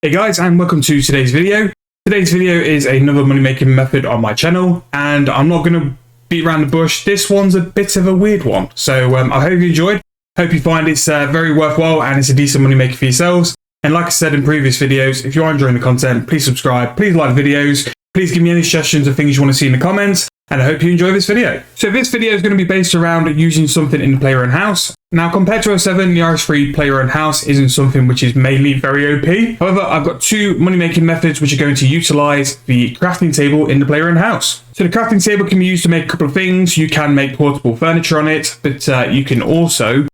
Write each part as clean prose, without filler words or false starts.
Hey guys, and welcome to today's video. Today's video is another money making method on my channel, and I'm not going to beat around the bush. This one's a bit of a weird one, so I hope you enjoyed. Hope you find it's very worthwhile and it's a decent money maker for yourselves. And like I said in previous videos, if you are enjoying the content, please subscribe, please like the videos, please give me any suggestions of things you want to see in the comments, and I hope you enjoy this video. So this video is going to be based around using something in the player-owned house. Now, compared to 07, the RS3 player-owned house isn't something which is mainly very OP. However, I've got two money-making methods which are going to utilize the crafting table in the player-owned house. So the crafting table can be used to make a couple of things. You can make portable furniture on it, but you can also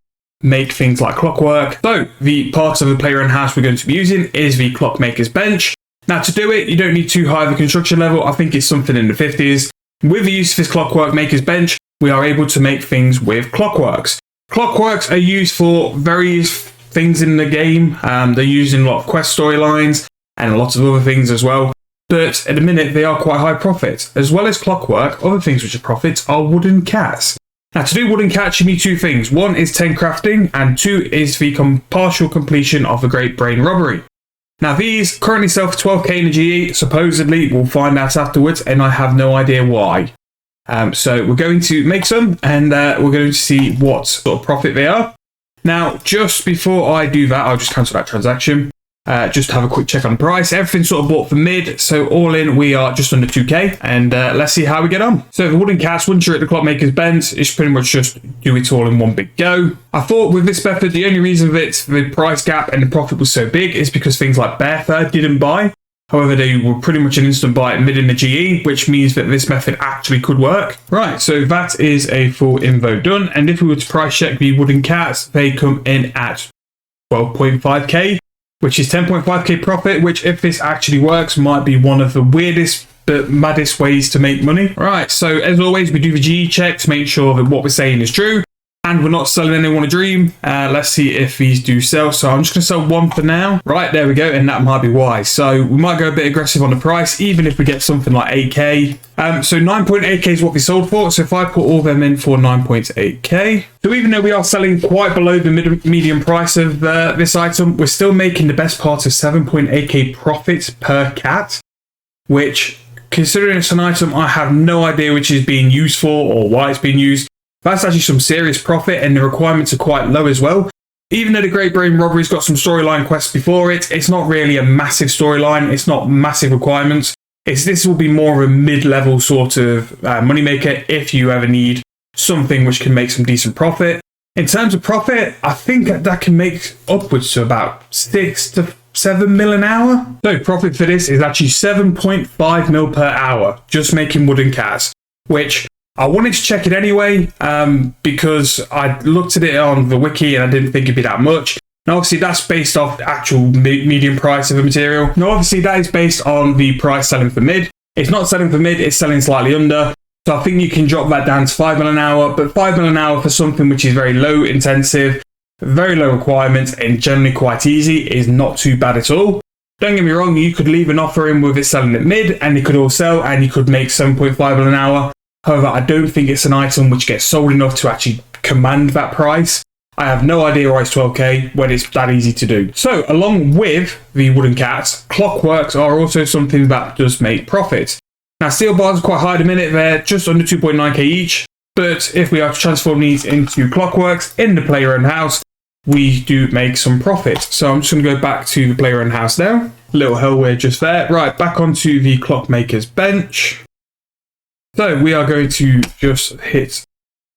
make things like clockwork. So the part of the player-owned house we're going to be using is the clockmaker's bench. Now, to do it, you don't need too high of a construction level. I think it's something in the 50s. With the use of this clockwork maker's bench, we are able to make things with clockworks. Clockworks are used for various things in the game. They're used in a lot of quest storylines and a lot of other things as well. But at the minute, they are quite high profit. As well as clockwork, other things which are profits are wooden cats. Now, to do wooden cats, you need two things. One is 10 crafting, and two is the partial completion of the Great Brain Robbery. Now, these currently sell for 12k in the GE. Supposedly, we'll find out afterwards, and I have no idea why. So we're going to make some, and we're going to see what sort of profit they are. Now, just before I do that, I'll just cancel that transaction. Just have a quick check on the price. Everything's sort of bought for mid, so all in we are just under 2k, and let's see how we get on. So the wooden cats, once you're at the clockmaker's bench, it's pretty much just do it all in one big go. I thought with this method, the only reason that the price gap and the profit was so big is because things like Bear Fur didn't buy. However, they were pretty much an instant buy mid in the GE, which means that this method actually could work. Right, so that is a full info done, and if we were to price check the wooden cats, they come in at 12.5k. which is 10.5k profit, which if this actually works might be one of the weirdest but maddest ways to make money. Right, so as always, we do the GE check to make sure that what we're saying is true and we're not selling anyone a dream. Let's see if these do sell. So I'm just gonna sell one for now. Right, there we go, and that might be why. So we might go a bit aggressive on the price, even if we get something like 8k. So 9.8k is what we sold for. So if I put all them in for 9.8k. So even though we are selling quite below the median price of this item, we're still making the best part of 7.8k profits per cat, which, considering it's an item I have no idea which is being used for or why it's being used, that's actually some serious profit, and the requirements are quite low as well. Even though the Great Brain Robbery's got some storyline quests before it, it's not really a massive storyline. It's not massive requirements. This will be more of a mid-level sort of moneymaker if you ever need something which can make some decent profit. In terms of profit, I think that can make upwards to about 6 to 7 mil an hour. So profit for this is actually 7.5 mil per hour, just making wooden cats, which I wanted to check it anyway, because I looked at it on the wiki and I didn't think it'd be that much. Now, obviously, that's based off the actual median price of the material. Now, obviously, that is based on the price selling for mid. It's not selling for mid, it's selling slightly under. So I think you can drop that down to 5 mil an hour, but 5 mil an hour for something which is very low intensive, very low requirements, and generally quite easy is not too bad at all. Don't get me wrong, you could leave an offer in with it selling at mid, and it could all sell, and you could make 7.5 mil an hour. However, I don't think it's an item which gets sold enough to actually command that price. I have no idea why it's 12k when it's that easy to do. So, along with the wooden cats, clockworks are also something that does make profit. Now, steel bars are quite high at the minute. They're just under 2.9k each. But if we are to transform these into clockworks in the player-owned house, we do make some profit. So I'm just going to go back to the player-owned house now. Little hellway just there. Right, back onto the clockmaker's bench. So we are going to just hit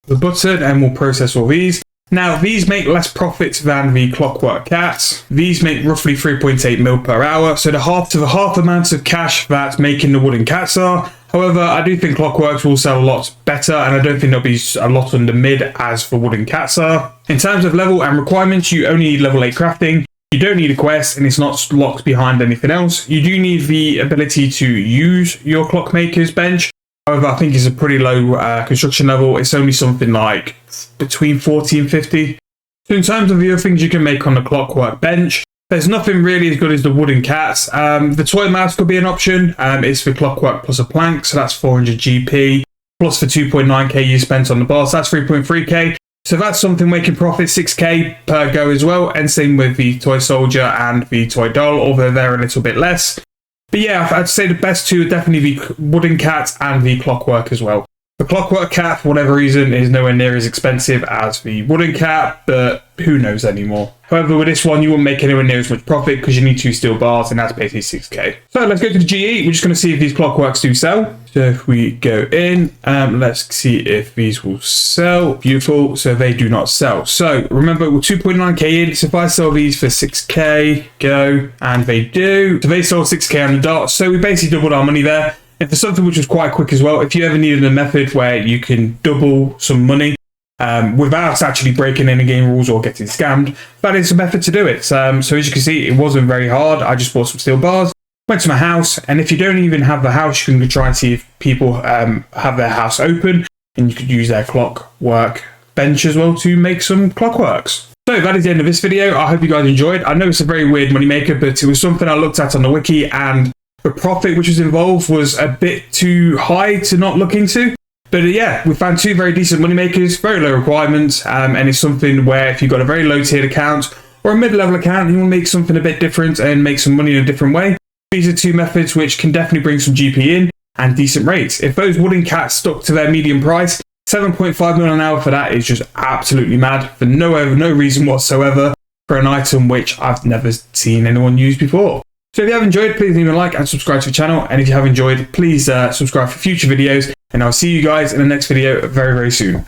the button and we'll process all these. Now, these make less profit than the clockwork cats. These make roughly 3.8 mil per hour, so the half to the half amount of cash that making the wooden cats are. However, I do think clockworks will sell a lot better, and I don't think there'll be a lot under mid as the wooden cats are. In terms of level and requirements, you only need level 8 crafting. You don't need a quest, and it's not locked behind anything else. You do need the ability to use your clockmaker's bench. However, I think it's a pretty low construction level. It's only something like between 40 and 50. So in terms of the other things you can make on the clockwork bench, there's nothing really as good as the wooden cats. The toy mouse could be an option. It's for clockwork plus a plank, so that's 400 GP. Plus the 2.9k you spent on the boss, that's 3.3k. So that's something where you can profit 6k per go as well, and same with the toy soldier and the toy doll, although they're a little bit less. But yeah, I'd say the best two would definitely be wooden cat and the clockwork as well. The clockwork cat, for whatever reason, is nowhere near as expensive as the wooden cat, but who knows anymore. However, with this one, you won't make anywhere near as much profit because you need 2 steel bars, and that's basically 6k. So let's go to the GE. We're just going to see if these clockworks do sell. So if we go in, let's see if these will sell. Beautiful. So they do not sell. So remember, we're 2.9k in. So if I sell these for 6k, go, and they do. So they sold 6k on the dot. So we basically doubled our money there. And for something which was quite quick as well, if you ever needed a method where you can double some money without actually breaking any game rules or getting scammed, that is a method to do it. So as you can see, it wasn't very hard. I just bought some steel bars, went to my house, and if you don't even have the house, you can try and see if people have their house open, and you could use their clockwork bench as well to make some clockworks. So that is the end of this video. I hope you guys enjoyed. I know it's a very weird money maker, but it was something I looked at on the wiki, and the profit which was involved was a bit too high to not look into. But yeah, we found 2 very decent money makers, very low requirements, and it's something where if you've got a very low tiered account or a mid-level account, you want to make something a bit different and make some money in a different way. These are 2 methods which can definitely bring some GP in and decent rates. If those wooden cats stuck to their medium price, 7.5 million an hour for that is just absolutely mad for no reason whatsoever for an item which I've never seen anyone use before. So if you have enjoyed, please leave a like and subscribe to the channel. And if you have enjoyed, please subscribe for future videos. And I'll see you guys in the next video very, very soon.